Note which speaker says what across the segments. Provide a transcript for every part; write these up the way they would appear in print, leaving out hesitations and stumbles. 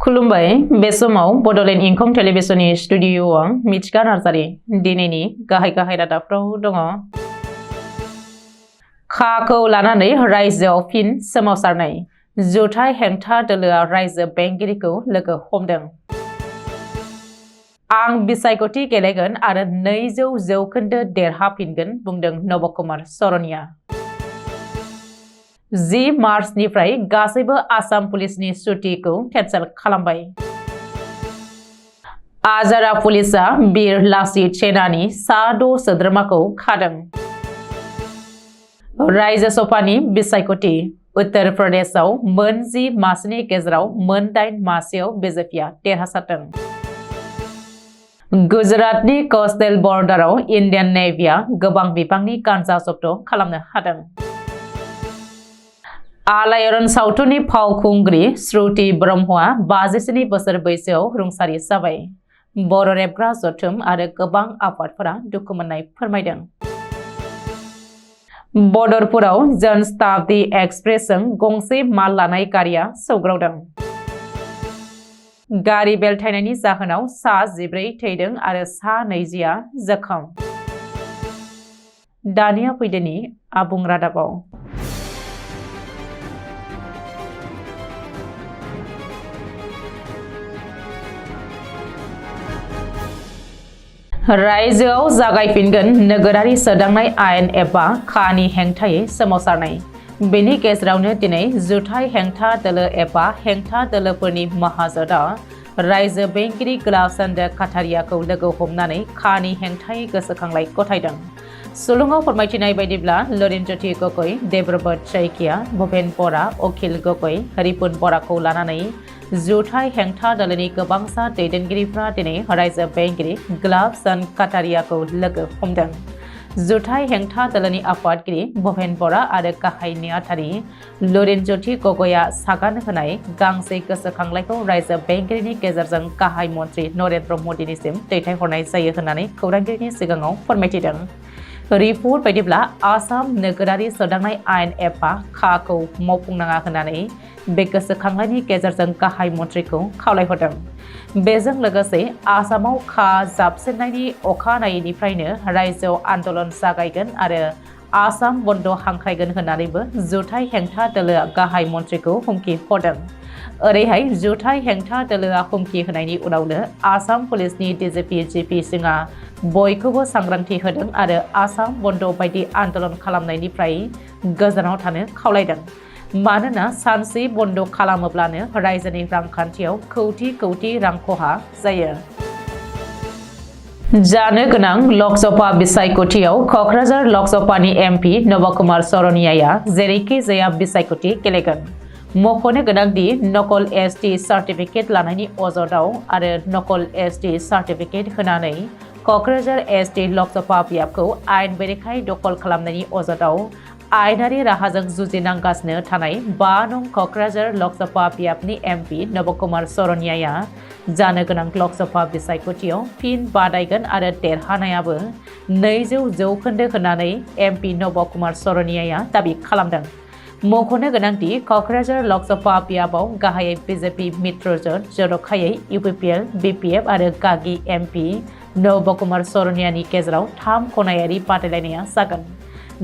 Speaker 1: खुलुमबाय बे समाव बडोलेण्ड इंखं टेलिभिजननि स्टुडिय'आव मिथिका नार्जारि दिनैनि गाहाय रादाबफ्राव दङ। खाखौ लानानै रायजोआव फिन सोमावसारनाय जुथाइ हेंथा दोलोआ रायजो बेंगिरिखौ लोगो हमदों। आं बिसायख'थि गेलेगोन आरो 200 जौखोन्दो देरहाफिनगोन बुंदों नब कुमार सरनिया। 10 मार्चनिफ्राय गासैबो आसाम पुलिसनि सुटिखौ केन्सेल खालामबाय। आजारा पुलिसआ बीर लाचित सेनानि सा 6 सोद्रोमाखौ खादों। रायजो सभानि बिसायख'थि उत्तर प्रदेशआव मोन 10 मासिनि गेजेराव मोन 8 मासियाव बीजेपीआ देरहासारदों। गुजरातनि कस्टेल बर्डाराव इन्डियान नेभिया गोबां बिबांनि गान्जा जब्द खालामनो हादों। आलायारन सावथुननि फावखुंग्रि श्रुति ब्रह्मआ 57 बोसोर बैसोआव रुंसारि जाबाय। बर' रेबग्रा जथुम आरो गोबां आफादफोरा दुखु मोननाय फोरमायदों। बदरपुराव जनशताब्दी एक्सप्रेसजों गंसे माल लानाय गारिया सौग्रावदों। गारि बेलथायनायनि जाहोनाव सा 14 थैदों आरो सा 20आ जखम। दानिया फैदोनि आबुं रादाबाव। रायजोआव जागायफिनगोन नोगोरारि सोदांनाय आयेन एबा खानि हेंथायै सोमावसारनाय। बेनि गेजेरावनो दिनै जुथाइ हेंथा दोलो एबा हेंथा दोलोफोरनि माहाजोनआ रायजो बेंगिरि गोलाव चन्द्र काटारियाखौ लोगो हमनानै खानि हेंथायै गोसोखांलाय गथायदों। सुलुङाव फोरमायथिनाय बायदिब्ला लरिनज्योति गगৈ, देबब्रत शइकिया, भुपेन बरा, अखिल गगৈ, रिपुन बराखौ लानानै जुथाइ हेंथा दोलोनि गोबांसा दैदेनगिरिफ्रा दिनै रायजो बेंगिरि गोलाव चन्द्र काटारियाखौ लोगो हमदों। जुथाइ हेंथा दोलोनि आफादगिरि भुपेन बरा आरो गाहाय नेहाथारि लरिनज्योति गगैआ सागान होनाय गांसे गोसोखांलायखौ रायजो बेंगिरिनि गेजेरजों गाहाय मन्त्रि नरेन्द्र मदिनिसिम दैथायहरनाय जायो होननानै खौरांगिरिनि सिगाङाव फोरमायथिदों। रिपर्ट बायदिब्ला आसाम नोगोरारि सोदांनाय आयेन एबा खाखौ मावफुंनाङा होननानै बे गोसोखांनायनि गेजेरजों गाहाय मन्थ्रिखौ खावलायहरदों। बेजों लोगोसे आसामाव खा जाबसिननायनि अखानायैनिफ्रायनो रायजोआव आन्दलन जागायगोन आरो आसाम बन्द हांख्रायगोन होननानैबो जुथाइ हेंथा दोलोआ गाहाय मन्थ्रिखौ हुमखि हरदों। ओरैहाय जुथाइ हेंथा दोलोआ हुमखि होनायनि उनावनो आसाम पुलिसनि डिजिपि जिपि सिंहआ बयखौबो सांग्रांथि होदों आरो आसाम बन्द बायदि आन्दलन खालामनायनिफ्राय गोजानाव थानो खावलायदों। मानोना सानसे बन्द खालामोब्लानो रायजोनि रांखान्थियाव कौटि रां खहा जायो। जानो गोनां लकसभा बिसायख'थियाव क'क्राझार लकसभानि एमपि नब कुमार सरनियाया जेरैखि जाया बिसायख'थि गेलेगोन। मख'नो गोनांदि नकल एसटि सार्टिफिकेट लानायनि अजदाव आरो नकल एसटि सार्टिफिकेट होनानै क'क्राझार एसटि लकसभा बियाबखौ आयेन बेरेखायै दखल खालामनायनि अजदाव आयेनारि राहाजों जुजिनांगासिनो थानाय 5 नं क'क्राझार लकसभा बियाबनि एमपि नब कुमार सरनियाया जानो गोनां लकसभा बिसायख'थियाव फिन बादायगोन आरो देरहानायाबो 200 जौखोन्दो होननानै एमपि नब कुमार सरनियाया दाबि खालामदों। मख'नो गोनांदि क'क्राझार लकसभा बियाबाव गाहायै बिजेपि मित्रजों जर'खायै इउपिपिएल, बिपिएफ आरो गागि एमपि नब कुमार सरनियानि गेजेराव 3 खनायारि बादायलायनाया जागोन।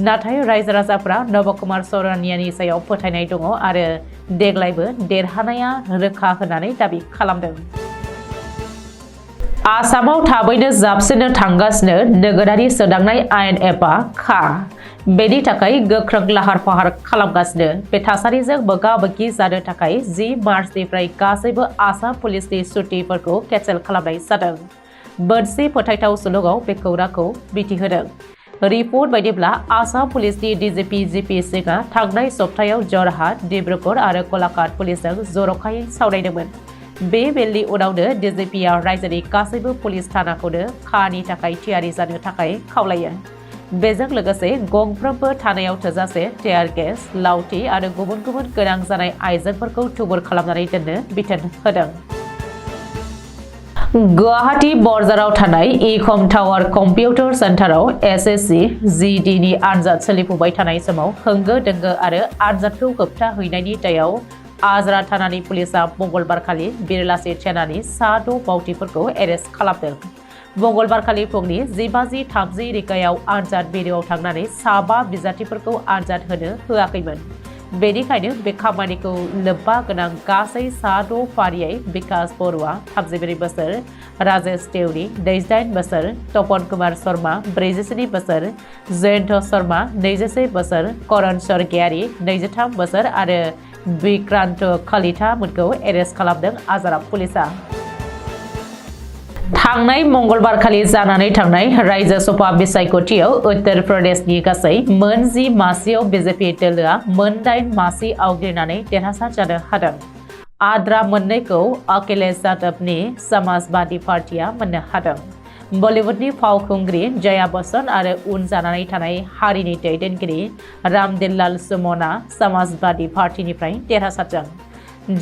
Speaker 1: नाथाय रायजो राजाफ्रा नब कुमार सरनियानि सायाव फोथायनाय दङ आरो देग्लायबो देरहानाया रोखा होननानै दाबि खालामदों। आसामाव थाबैनो जाबसिननो थांगासिनो नोगोरारि सोदांनाय आयेन एबा खा। बेनि थाखाय गोख्रों लाहार फाहार खालामगासिनो। बे थासारिजों मोगा मोगि जानो थाखाय 10 मार्चनिफ्राय गासैबो आसाम पुलिसनि सुटिफोरखौ केन्सेल खालामनाय जादों। मोनसे फोथायथाव सुलुङाव बे खौरांखौ मिथिहोदों। रिपर्ट बायदिब्ला आसाम पुलिसनि डिजिपि जिपि सिंहआ थांनाय सप्तायाव जरहाट, डिब्रुगड़ आरो गलाघाट पुलिसजों जर'खायै सावरायदोंमोन। बे मेलनि उनावनो डिजिपिआ रायजोनि गासैबो पुलिस थानाखौनो खानि थाखाय थियारि जानो थाखाय खावलायो। बेजों लोगोसे गंफ्रोमबो थानायाव थोजासे टियार गेस, लावथि आरो गुबुन गुबुन गोनां जानाय आइजेंफोरखौ थुबुर खालामनानै दोननो बिथोन होदों। गुवाहाटी बर्जाराव थानाय इंखं टावार कम्पिउटार सेन्टाराव एसएससि जिडि नि आनजाद सोलिफुबाय थानाय समाव होंगो दोंगो आरो आनजादखौ होबथाहैनायनि दायाव आजरा थानानि पुलिसा मंगलबारखालि बिरलासि थेनानि सा 6 बावटिफोरखौ एरेस्ट खालामदों। मंगलबारखालि फुंनि 10:30 रिंगायाव आनजाद बिरोआव थांनानै साबा बिजाथिफोरखौ आनजाद होनो होआखैमोन। बेनिखायनो बे खामानिखौ लोब्बा गोनां गासै सा 6 फारियै बिकास बरुवा 34 बोसोर, राजेश देउरी 28 बोसोर, तपन कुमार शर्मा 44 बोसोर, जयंत शर्मा 21 बोसोर, करण स्वर्गियारी 23 बोसोर आरो विक्रांत कलिता मोनखौ एरेस्ट खालामदों आजारा पुलिसा। थांनाय मंगलबारखालि जानानै थांनाय रायजो सभा बिसायख'थियाव उत्तर प्रदेशनि गासै मोन 10 मासियाव बिजेपि दोलोआ मोन 8 मासि आवग्रिनानै देरहासार जानो हादों। आद्रा मोननैखौ अखिलेश यादवनि समाजवादी पार्टिया मोननो हादों। बलिउडनि फावखुंग्रि जया बच्चन आरो उन जानानै थानाय हारिनि दैदेनगिरि रामदिलाल सुमनआ समाजवादी पार्टिनिफ्राय देरहासारदों।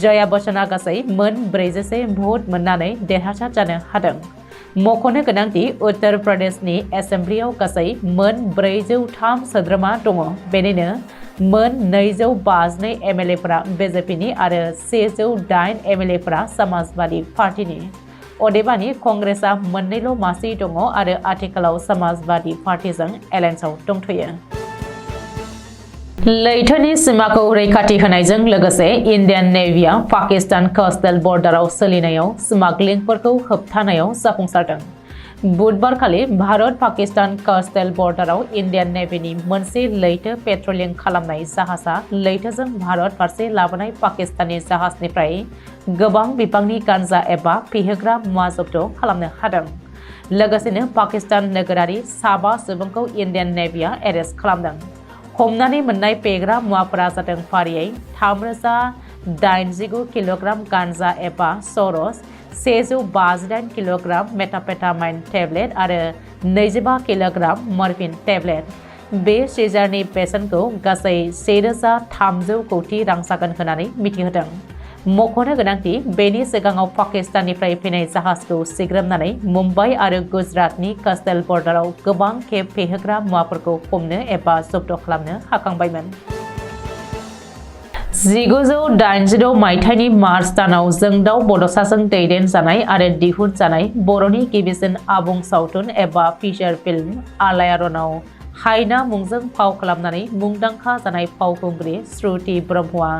Speaker 1: जया बच्चनआ गासै मोन 41 भट मोननानै देरहासार जानो हादों। मख'नो गोनांदि उत्तर प्रदेशनि एसेम्ब्लियाव गासै मोन 403 सोद्रोमा दङ। बेनिनो मोन 252 एमएलएफोरा बिजेपिनि आरो 108 एमएलएफोरा समाजवादी पार्टिनि। अदेबानि कंग्रेसआ मोननैल' मासि दङ आरो आथिखालाव समाजवादी पार्टिजों एलायन्सआव दंथ'यो। लैथोनि सिमाखौ रैखाथि होनायजों लोगोसे इन्डियान नेभिया पाकिस्तान कोस्टेल बर्डाराव सोलिनायाव स्मागलिंफोरखौ होबथानायाव जाफुंसारदों। बुधबारखालि भारत पाकिस्तान कोस्टेल बर्डाराव इन्डियान नेभिनि मोनसे लैथो पेट्रलिं खालामनाय जाहाजआ लैथोजों भारत फारसे लाबोनाय पाकिस्ताननि जाहाजनिफ्राय गोबां बिबांनि गान्जा एबा फेहोग्रा मुवा जब्द खालामनो हादों। लोगोसेनो पाकिस्तान नोगोरारि साबा सुबुंखौ इन्डियान नेभिया एरेस्ट खालामदों। हमनानै मोननाय फेग्रा मुवाफोरा जादों फारियै 3089 किल'ग्राम गान्जा एबा चरस, 158 किल'ग्राम मेथाम्फेटामाइन टेब्लेट आरो 25 किल'ग्राम मर्फिन टेब्लेट। बे सिजारनि बेसेनखौ गासै 1300 कोटि रां जागोन होननानै मिथिहोदों। मख'नो गोनांदि बेनि सिगाङाव पाकिस्ताननिफ्राय फैनाय जाहाजखौ सिग्रोमनानै मुम्बाइ आरो गुजरातनि कोस्टेल बर्डाराव गोबां खेब फेहोग्रा मुवाफोरखौ हमनो एबा जब्द खालामनो हाखांबायमोन। 1986 मायथाइनि मार्च दानाव जोंदाव बड'साजों दैदेनजानाय आरो दिहुनजानाय बर'नि गिबिसिन आबुं सावथुन एबा फिचार फिल्म आलायारनाव हायना मुंजों फाव खालामनानै मुंदांखा जानाय फावखुंग्रि श्रुति ब्रह्मआ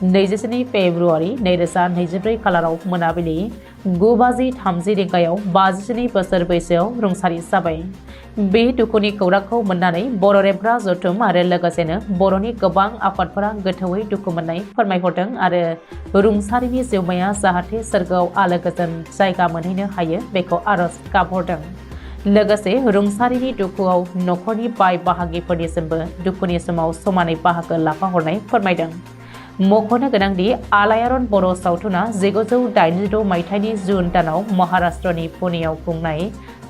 Speaker 1: 27 फेब्रुवारि 2024 खालाराव मोनाबिलि 9:30 रिंगायाव 52 बोसोर बैसोआव रुंसारि जाबाय। बे दुखुनि खौरांखौ मोननानै बर' रेबग्रा जथुम आरो लोगोसेनो बर'नि गोबां आफादफोरा गोथौयै दुखु मोननाय फोरमायहरदों आरो रुंसारिनि जिउमाया जाहाथे सोरगोआव आलो गोजोन जायगा मोनहैनो हायो बेखौ आरज गाबहरदों। लोगोसे रुंसारिनि दुखुआव नखरनि बाय बाहागिफोरनिसिमबो दुखुनि समाव समानै बाहागो लाफाहरनाय फोरमायदों। मख'नो गोनांदि आलायारन बर' सावथुना 1986 मायथाइनि जुन दानाव महाराष्ट्रनि पुनेआव खुंनाय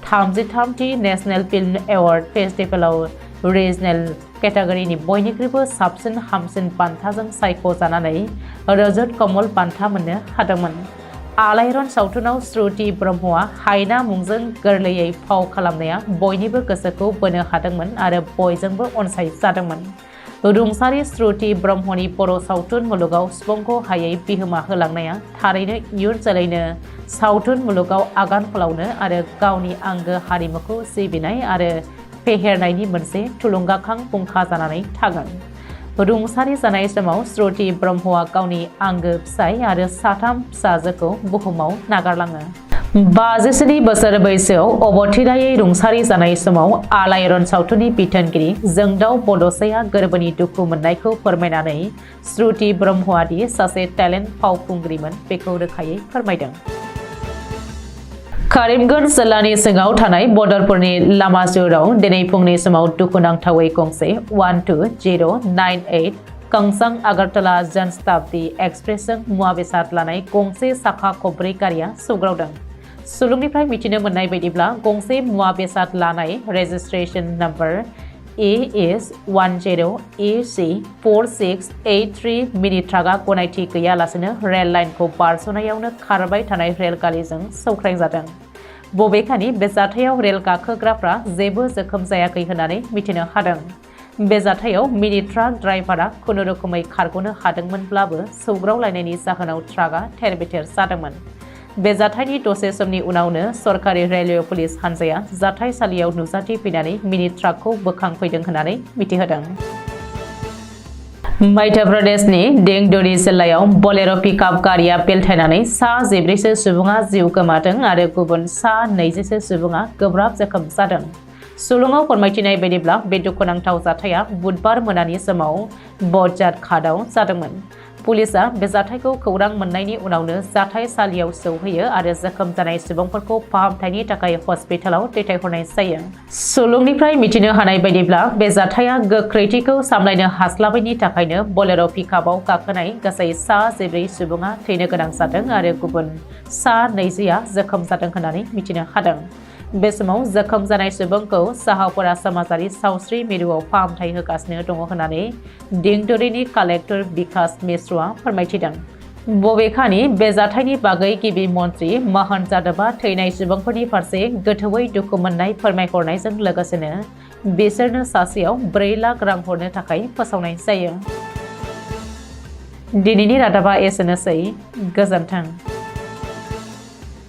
Speaker 1: 33थि नेशनेल फिल्म एवार्ड फेस्टिभेलाव रिजनेल केटेगरिनि बयनिख्रुइबो साबसिन हामसिन बान्थाजों सायख'जानानै रजत कमल बान्था मोननो हादोंमोन। आलायारन सावथुनाव श्रुति ब्रह्मआ हायना मुंजों गोरलैयै फाव खालामनाया बयनिबो गोसोखौ बोनो हादोंमोन आरो बयजोंबो अनसायजादोंमोन। रुंसारि श्रुति ब्रह्मनि बर' सावथुन मुलुगाव सुफुंखौ हायै बिहोमा होलांनाया थारैनो इयुन जोलैनो सावथुन मुलुगाव आगान फोलावनो आरो गावनि आंगो हारिमुखौ सिबिनाय आरो फेहेरनायनि मोनसे थुलुंगाखां फुंखा जानानै थागोन। रुंसारि जानाय समाव श्रुति ब्रह्मआ गावनि आंगो फिसाय आरो 3 फिसाजोखौ बुहुमाव नागारलाङो। 57 बोसोर बैसोआव अबथिरायै रुंसारि जानाय समाव आलायारन सावथुननि बिथोनगिरि जोंदाव बड'साया गोरबोनि दुखु मोननायखौ फोरमायनानै श्रुति ब्रह्मआ दि सासे टेलेन्ट फावखुंग्रिमोन बेखौ रोखायै फोरमायदों। करीमगंज जिल्लानि सिङाव थानाय बदरपुरनि लामाजुराव दिनै फुंनि समाव दुखुनांथावै गंसे 12098 कंसां आगरतला जनशताब्दी एक्सप्रेसजों मुवा बेसाद लानाय गंसे साखा खबब्रै गारिया सौग्रावदों। सुलुंनिफ्राय मिथिनो मोननाय बायदिब्ला गंसे मुवा बेसाद लानाय रेजिस्ट्रेशन नम्बर AS10EC4683 मिनि ट्राकआ गनायथि गैयालासेनो रेल लाइनखौ बारस'नायावनो खारबाय थानाय रेलगारिजों सौख्रांजादों। बबेखानि बे जाथायाव रेल गाखोग्राफ्रा जेबो जोखोम जायाखै होननानै मिथिनो हादों। बे जाथायाव मिनि ट्राक ड्राइभारा खुनुरुखुमै खारग'नो हादोंमोनब्लाबो सौग्रावलायनायनि जाहोनाव ट्राकआ थेर-बेथेर जादोंमोन। बे जाथायनि दसे समनि उनावनो सरकारि रेलवे पुलिस हान्जाया जाथायसालियाव नुजाथिफैनानै मिनि ट्राकखौ बोखांफैदों होननानै मिथिहोदों। मध्य प्रदेशनि दिंडोरी जिल्लायाव बोलेरो पिकआप गारिया बेलथायनानै सा 14 सुबुङा जिउ गोमादों आरो गुबुन सा 20 सुबुङा गोब्राब जोखोम जादों। सुलुङाव फोरमायथिनाय बायदिब्ला बे दुखुनांथाव जाथाया बुधबार मोनानि समाव बडजात घाटआव जादोंमोन। पुलिसआ बे जाथायखौ खौरां मोननायनि उनावनो जाथायसालियाव सौहैयो आरो जोखोम जानाय सुबुंफोरखौ फाहामथायनि थाखाय हस्पिटालाव दैथायहरनाय जायो। सुलुंनिफ्राय मिथिनो हानाय बायदिब्ला बे जाथाया गोख्रैथिखौ सामलायनो हास्लाबैनि थाखायनो बोलेरो पिकआपआव गाखोनाय गासै सा 14 सुबुङा थैनो गोनां जादों आरो गुबुन सा 20आ जोखोम जादों होननानै मिथिनो हादों। बे समाव जोखोम जानाय सुबुंखौ साहाफारा समाजारि सावस्रि मिरुआव फाहामथाय होगासिनो दङ होननानै दिंडोरीनि कालेक्टर बिकास मिश्रआ फोरमायथिदों। बबेखानि बे जाथायनि बागै गिबि मन्त्रि महन जादबआ थैनाय सुबुंफोरनि फारसे गोथौयै दुखु मोननाय फोरमायहरनायजों लोगोसेनो बिसोरनो सासेयाव 4 लाख रां हरनो थाखाय फोसावनाय जायो। दिनैनि रादाबा एसेनोसै। गोजोन्थों।